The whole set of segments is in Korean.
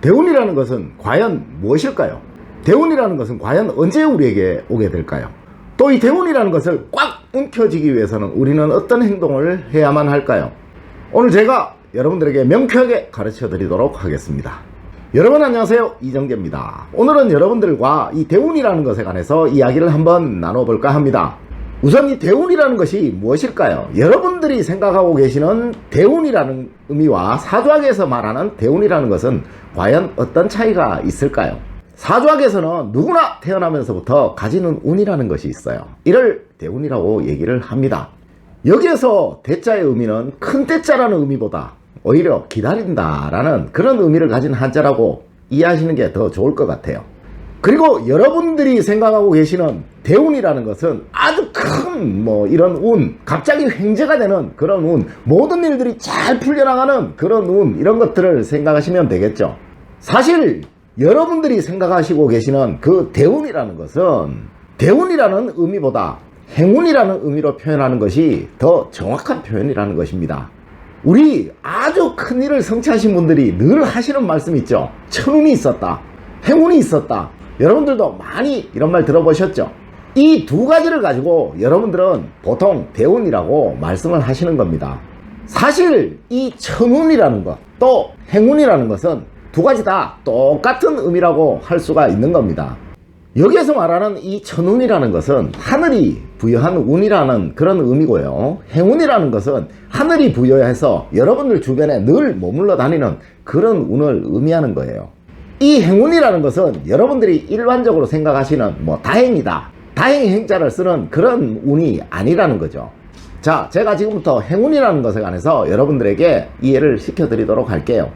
대운이라는 것은 과연 무엇일까요? 대운이라는 것은 과연 언제 우리에게 오게 될까요? 또 이 대운이라는 것을 꽉 움켜쥐기 위해서는 우리는 어떤 행동을 해야만 할까요? 오늘 제가 여러분들에게 명쾌하게 가르쳐 드리도록 하겠습니다. 여러분 안녕하세요, 이정재입니다. 오늘은 여러분들과 이 대운이라는 것에 관해서 이야기를 한번 나눠볼까 합니다. 우선 이 대운이라는 것이 무엇일까요? 여러분들이 생각하고 계시는 대운이라는 의미와 사주학에서 말하는 대운이라는 것은 과연 어떤 차이가 있을까요? 사주학에서는 누구나 태어나면서부터 가지는 운이라는 것이 있어요. 이를 대운이라고 얘기를 합니다. 여기에서 대자의 의미는 큰 대자라는 의미보다 오히려 기다린다라는 그런 의미를 가진 한자라고 이해하시는 게 더 좋을 것 같아요. 그리고 여러분들이 생각하고 계시는 대운이라는 것은 아주 큰 이런 운, 갑자기 횡재가 되는 그런 운, 모든 일들이 잘 풀려나가는 그런 운, 이런 것들을 생각하시면 되겠죠. 사실 여러분들이 생각하시고 계시는 그 대운이라는 것은 대운이라는 의미보다 행운이라는 의미로 표현하는 것이 더 정확한 표현이라는 것입니다. 우리 아주 큰 일을 성취하신 분들이 늘 하시는 말씀 있죠. 천운이 있었다, 행운이 있었다. 여러분들도 많이 이런 말 들어보셨죠? 이 두 가지를 가지고 여러분들은 보통 대운이라고 말씀을 하시는 겁니다. 사실 이 천운이라는 것, 또 행운이라는 것은 두 가지 다 똑같은 의미라고 할 수가 있는 겁니다. 여기에서 말하는 이 천운이라는 것은 하늘이 부여한 운이라는 그런 의미고요. 행운이라는 것은 하늘이 부여해서 여러분들 주변에 늘 머물러 다니는 그런 운을 의미하는 거예요. 이 행운이라는 것은 여러분들이 일반적으로 생각하시는 다행이다, 다행히 행자를 쓰는 그런 운이 아니라는 거죠. 자, 제가 지금부터 행운이라는 것에 관해서 여러분들에게 이해를 시켜드리도록 할게요.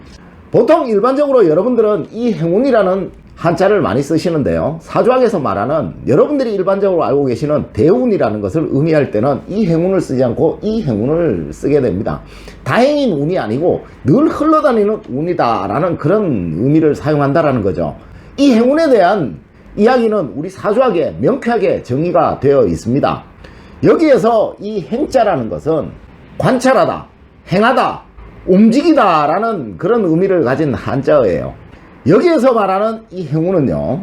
보통 일반적으로 여러분들은 이 행운이라는 한자를 많이 쓰시는데요, 사주학에서 말하는 여러분들이 일반적으로 알고 계시는 대운이라는 것을 의미할 때는 이 행운을 쓰지 않고 이 행운을 쓰게 됩니다. 다행인 운이 아니고 늘 흘러다니는 운이다 라는 그런 의미를 사용한다라는 거죠. 이 행운에 대한 이야기는 우리 사주학에 명쾌하게 정의가 되어 있습니다. 여기에서 이 행자라는 것은 관찰하다, 행하다, 움직이다 라는 그런 의미를 가진 한자어예요. 여기에서 말하는 이 행운은요,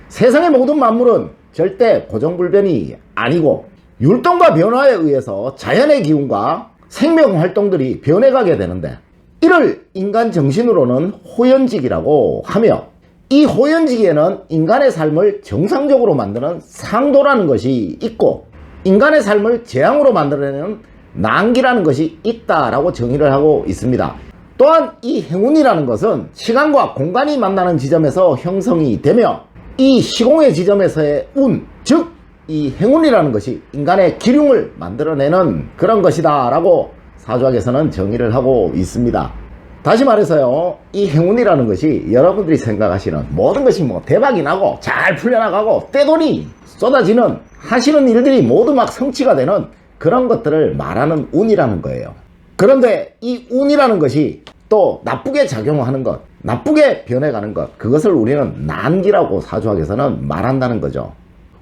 세상의 모든 만물은 절대 고정불변이 아니고 율동과 변화에 의해서 자연의 기운과 생명활동들이 변해가게 되는데, 이를 인간 정신으로는 호연직이라고 하며, 이 호연직에는 인간의 삶을 정상적으로 만드는 상도라는 것이 있고 인간의 삶을 재앙으로 만들어내는 난기라는 것이 있다라고 정의를 하고 있습니다. 또한 이 행운이라는 것은 시간과 공간이 만나는 지점에서 형성이 되며, 이 시공의 지점에서의 운, 즉 이 행운이라는 것이 인간의 기륭을 만들어내는 그런 것이다 라고 사주학에서는 정의를 하고 있습니다. 다시 말해서요, 이 행운이라는 것이 여러분들이 생각하시는 모든 것이 대박이 나고 잘 풀려나가고 떼돈이 쏟아지는, 하시는 일들이 모두 막 성취가 되는 그런 것들을 말하는 운이라는 거예요. 그런데 이 운이라는 것이 또 나쁘게 작용하는 것, 나쁘게 변해가는 것, 그것을 우리는 난기라고 사주학에서는 말한다는 거죠.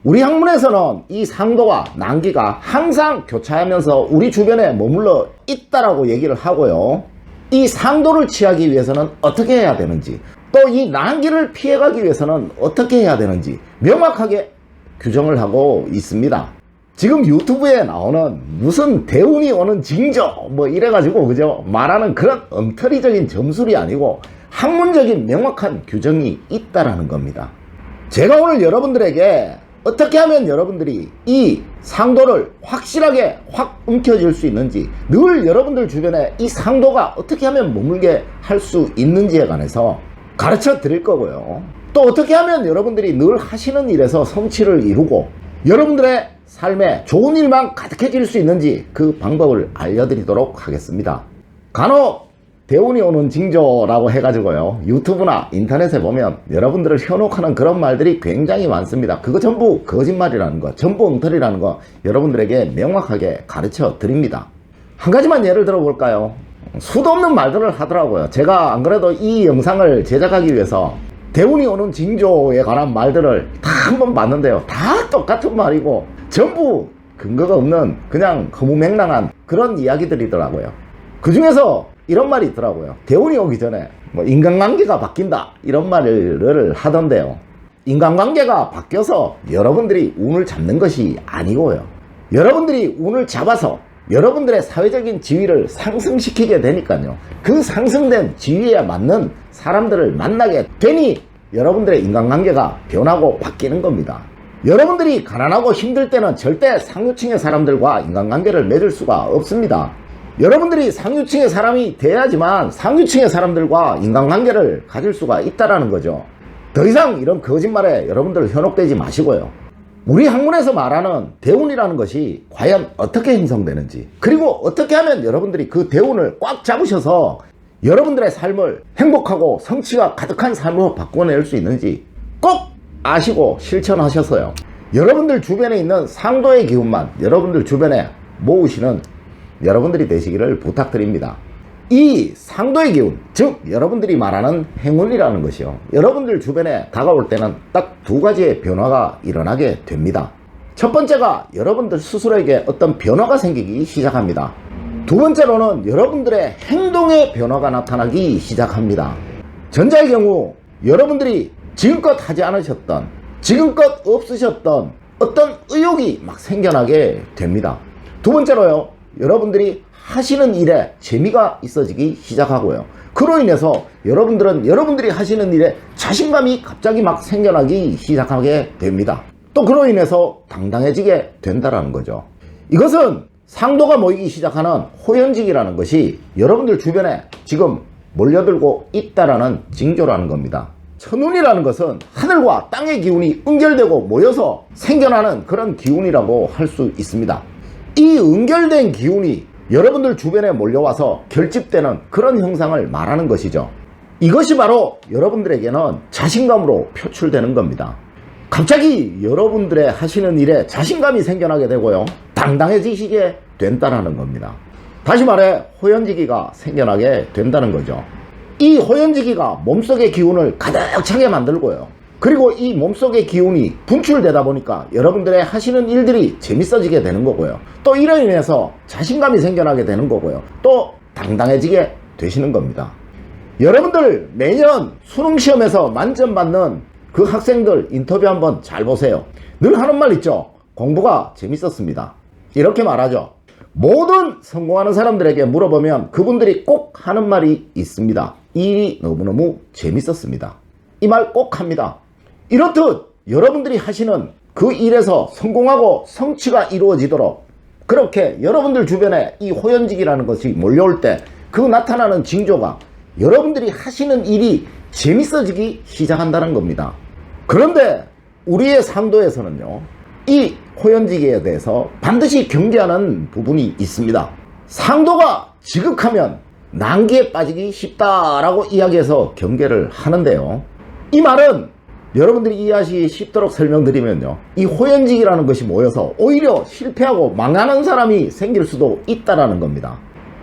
우리 학문에서는 이 상도와 난기가 항상 교차하면서 우리 주변에 머물러 있다라고 얘기를 하고요, 이 상도를 취하기 위해서는 어떻게 해야 되는지, 또 이 난기를 피해가기 위해서는 어떻게 해야 되는지 명확하게 규정을 하고 있습니다. 지금 유튜브에 나오는 무슨 대운이 오는 징조 이래가지고 그죠, 말하는 그런 엉터리적인 점술이 아니고 학문적인 명확한 규정이 있다라는 겁니다. 제가 오늘 여러분들에게 어떻게 하면 여러분들이 이 상도를 확실하게 확 움켜쥘 수 있는지, 늘 여러분들 주변에 이 상도가 어떻게 하면 머물게 할 수 있는지에 관해서 가르쳐 드릴 거고요, 또 어떻게 하면 여러분들이 늘 하시는 일에서 성취를 이루고 여러분들의 삶에 좋은 일만 가득해질 수 있는지 그 방법을 알려드리도록 하겠습니다. 간혹 대운이 오는 징조라고 해가지고요, 유튜브나 인터넷에 보면 여러분들을 현혹하는 그런 말들이 굉장히 많습니다. 그거 전부 거짓말이라는 거, 전부 엉터리라는 거 여러분들에게 명확하게 가르쳐 드립니다. 한 가지만 예를 들어 볼까요? 수도 없는 말들을 하더라고요. 제가 안 그래도 이 영상을 제작하기 위해서 대운이 오는 징조에 관한 말들을 다 한번 봤는데요, 다 똑같은 말이고 전부 근거가 없는 그냥 허무맹랑한 그런 이야기들이더라고요. 그 중에서 이런 말이 있더라고요. 대운이 오기 전에 뭐 인간관계가 바뀐다 이런 말을 하던데요. 인간관계가 바뀌어서 여러분들이 운을 잡는 것이 아니고요. 여러분들이 운을 잡아서 여러분들의 사회적인 지위를 상승시키게 되니까요. 그 상승된 지위에 맞는 사람들을 만나게 되니 여러분들의 인간관계가 변하고 바뀌는 겁니다. 여러분들이 가난하고 힘들 때는 절대 상류층의 사람들과 인간관계를 맺을 수가 없습니다. 여러분들이 상류층의 사람이 돼야지만 상류층의 사람들과 인간관계를 가질 수가 있다는 거죠. 더 이상 이런 거짓말에 여러분들 현혹되지 마시고요. 우리 학문에서 말하는 대운이라는 것이 과연 어떻게 형성되는지, 그리고 어떻게 하면 여러분들이 그 대운을 꽉 잡으셔서 여러분들의 삶을 행복하고 성취가 가득한 삶으로 바꿔낼 수 있는지 꼭 아시고 실천하셔서요. 여러분들 주변에 있는 상도의 기운만 여러분들 주변에 모으시는 여러분들이 되시기를 부탁드립니다. 이 상도의 기운, 즉 여러분들이 말하는 행운이라는 것이요, 여러분들 주변에 다가올 때는 딱 두 가지의 변화가 일어나게 됩니다. 첫 번째가 여러분들 스스로에게 어떤 변화가 생기기 시작합니다. 두 번째로는 여러분들의 행동의 변화가 나타나기 시작합니다. 전자의 경우 여러분들이 지금껏 하지 않으셨던, 지금껏 없으셨던 어떤 의욕이 막 생겨나게 됩니다. 두 번째로요, 여러분들이 하시는 일에 재미가 있어지기 시작하고요. 그로 인해서 여러분들은 여러분들이 하시는 일에 자신감이 갑자기 막 생겨나기 시작하게 됩니다. 또 그로 인해서 당당해지게 된다는 거죠. 이것은 상도가 모이기 시작하는 호연직이라는 것이 여러분들 주변에 지금 몰려들고 있다라는 징조라는 겁니다. 천운이라는 것은 하늘과 땅의 기운이 응결되고 모여서 생겨나는 그런 기운이라고 할 수 있습니다. 이 응결된 기운이 여러분들 주변에 몰려와서 결집되는 그런 형상을 말하는 것이죠. 이것이 바로 여러분들에게는 자신감으로 표출되는 겁니다. 갑자기 여러분들의 하시는 일에 자신감이 생겨나게 되고요, 당당해지시게 된다는 겁니다. 다시 말해 호연지기가 생겨나게 된다는 거죠. 이 호연지기가 몸속의 기운을 가득 차게 만들고요, 그리고 이 몸속의 기운이 분출되다 보니까 여러분들의 하시는 일들이 재밌어지게 되는 거고요, 또 이로 인해서 자신감이 생겨나게 되는 거고요, 또 당당해지게 되시는 겁니다. 여러분들 매년 수능시험에서 만점 받는 그 학생들 인터뷰 한번 잘 보세요. 늘 하는 말 있죠. 공부가 재밌었습니다. 이렇게 말하죠. 모든 성공하는 사람들에게 물어보면 그분들이 꼭 하는 말이 있습니다. 이 일이 너무너무 재밌었습니다. 이 말 꼭 합니다. 이렇듯 여러분들이 하시는 그 일에서 성공하고 성취가 이루어지도록 그렇게 여러분들 주변에 이 호연직이라는 것이 몰려올 때 그 나타나는 징조가 여러분들이 하시는 일이 재밌어지기 시작한다는 겁니다. 그런데 우리의 상도에서는요, 이 호연지기에 대해서 반드시 경계하는 부분이 있습니다. 상도가 지극하면 난기에 빠지기 쉽다라고 이야기해서 경계를 하는데요, 이 말은 여러분들이 이해하시기 쉽도록 설명드리면요, 이 호연지기라는 것이 모여서 오히려 실패하고 망하는 사람이 생길 수도 있다는 겁니다.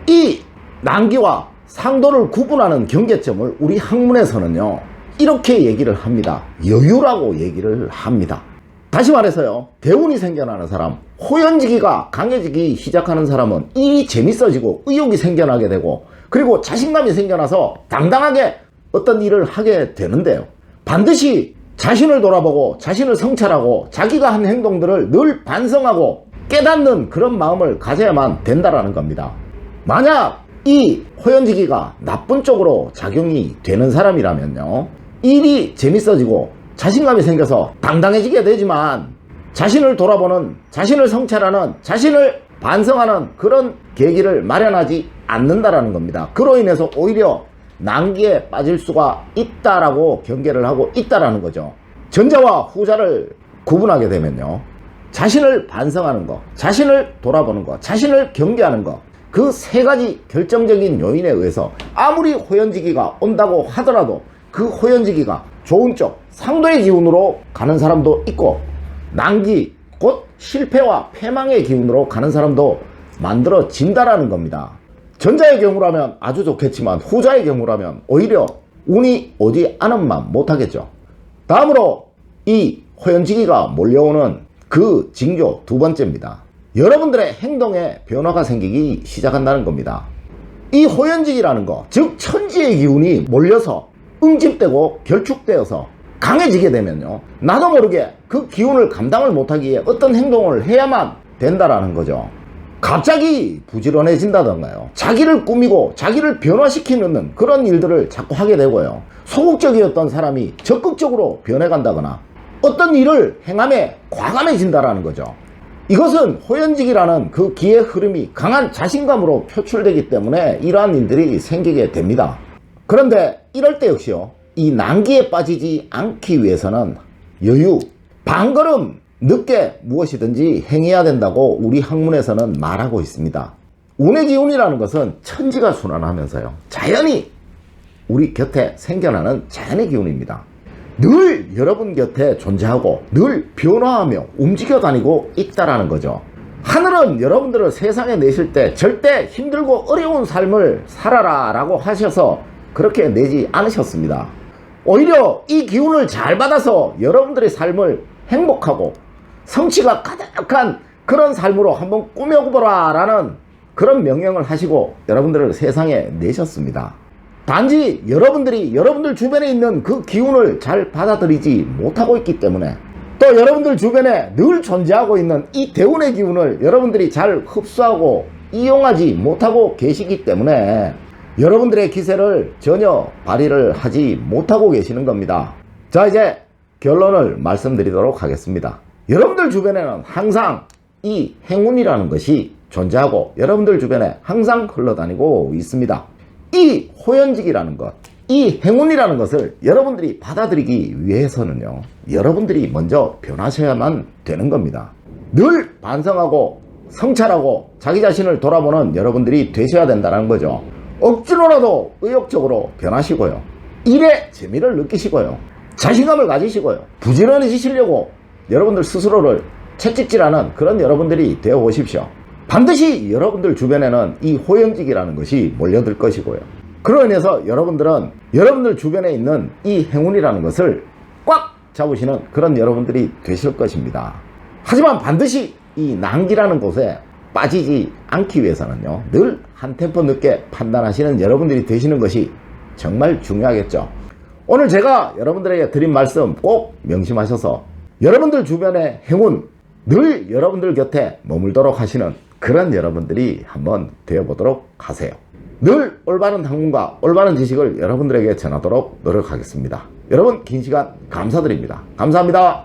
이 난기와 상도를 구분하는 경계점을 우리 학문에서는요, 이렇게 얘기를 합니다. 여유라고 얘기를 합니다. 다시 말해서요, 대운이 생겨나는 사람, 호연지기가 강해지기 시작하는 사람은 일이 재밌어지고 의욕이 생겨나게 되고, 그리고 자신감이 생겨나서 당당하게 어떤 일을 하게 되는데요, 반드시 자신을 돌아보고 자신을 성찰하고 자기가 한 행동들을 늘 반성하고 깨닫는 그런 마음을 가져야만 된다라는 겁니다. 만약 이 호연지기가 나쁜 쪽으로 작용이 되는 사람이라면요, 일이 재밌어지고 자신감이 생겨서 당당해지게 되지만 자신을 돌아보는, 자신을 성찰하는, 자신을 반성하는 그런 계기를 마련하지 않는다라는 겁니다. 그로 인해서 오히려 난기에 빠질 수가 있다라고 경계를 하고 있다라는 거죠. 전자와 후자를 구분하게 되면요, 자신을 반성하는 것, 자신을 돌아보는 것, 자신을 경계하는 것, 그 세 가지 결정적인 요인에 의해서 아무리 호연지기가 온다고 하더라도 그 호연지기가 좋은 쪽, 상도의 기운으로 가는 사람도 있고, 난기, 곧 실패와 패망의 기운으로 가는 사람도 만들어진다라는 겁니다. 전자의 경우라면 아주 좋겠지만 후자의 경우라면 오히려 운이 오지 않은만 못하겠죠. 다음으로 이 호연지기가 몰려오는 그 징조 두 번째입니다. 여러분들의 행동에 변화가 생기기 시작한다는 겁니다. 이 호연직이라는 거, 즉 천지의 기운이 몰려서 응집되고 결축되어서 강해지게 되면요, 나도 모르게 그 기운을 감당을 못하기에 어떤 행동을 해야만 된다라는 거죠. 갑자기 부지런해진다던가요, 자기를 꾸미고 자기를 변화시키는 그런 일들을 자꾸 하게 되고요, 소극적이었던 사람이 적극적으로 변해간다거나 어떤 일을 행함에 과감해진다라는 거죠. 이것은 호연직이라는 그 기의 흐름이 강한 자신감으로 표출되기 때문에 이러한 일들이 생기게 됩니다. 그런데 이럴 때 역시요, 이 난기에 빠지지 않기 위해서는 여유, 반걸음 늦게 무엇이든지 행해야 된다고 우리 학문에서는 말하고 있습니다. 운의 기운이라는 것은 천지가 순환하면서요, 자연히 우리 곁에 생겨나는 자연의 기운입니다. 늘 여러분 곁에 존재하고 늘 변화하며 움직여 다니고 있다라는 거죠. 하늘은 여러분들을 세상에 내실 때 절대 힘들고 어려운 삶을 살아라 라고 하셔서 그렇게 내지 않으셨습니다. 오히려 이 기운을 잘 받아서 여러분들의 삶을 행복하고 성취가 가득한 그런 삶으로 한번 꾸며보라 라는 그런 명령을 하시고 여러분들을 세상에 내셨습니다. 단지 여러분들이 여러분들 주변에 있는 그 기운을 잘 받아들이지 못하고 있기 때문에, 또 여러분들 주변에 늘 존재하고 있는 이 대운의 기운을 여러분들이 잘 흡수하고 이용하지 못하고 계시기 때문에 여러분들의 기세를 전혀 발휘를 하지 못하고 계시는 겁니다. 자, 이제 결론을 말씀드리도록 하겠습니다. 여러분들 주변에는 항상 이 행운이라는 것이 존재하고 여러분들 주변에 항상 흘러다니고 있습니다. 이 호연직이라는 것, 이 행운이라는 것을 여러분들이 받아들이기 위해서는요, 여러분들이 먼저 변하셔야만 되는 겁니다. 늘 반성하고 성찰하고 자기 자신을 돌아보는 여러분들이 되셔야 된다는 거죠. 억지로라도 의욕적으로 변하시고요, 일에 재미를 느끼시고요, 자신감을 가지시고요, 부지런해지시려고 여러분들 스스로를 채찍질하는 그런 여러분들이 되어 보십시오. 반드시 여러분들 주변에는 이 호연직이라는 것이 몰려들 것이고요, 그로 인해서 여러분들은 여러분들 주변에 있는 이 행운이라는 것을 꽉 잡으시는 그런 여러분들이 되실 것입니다. 하지만 반드시 이 난기라는 곳에 빠지지 않기 위해서는요, 늘 한 템포 늦게 판단하시는 여러분들이 되시는 것이 정말 중요하겠죠. 오늘 제가 여러분들에게 드린 말씀 꼭 명심하셔서 여러분들 주변의 행운, 늘 여러분들 곁에 머물도록 하시는 그런 여러분들이 한번 되어보도록 하세요. 늘 올바른 학문과 올바른 지식을 여러분들에게 전하도록 노력하겠습니다. 여러분, 긴 시간 감사드립니다. 감사합니다.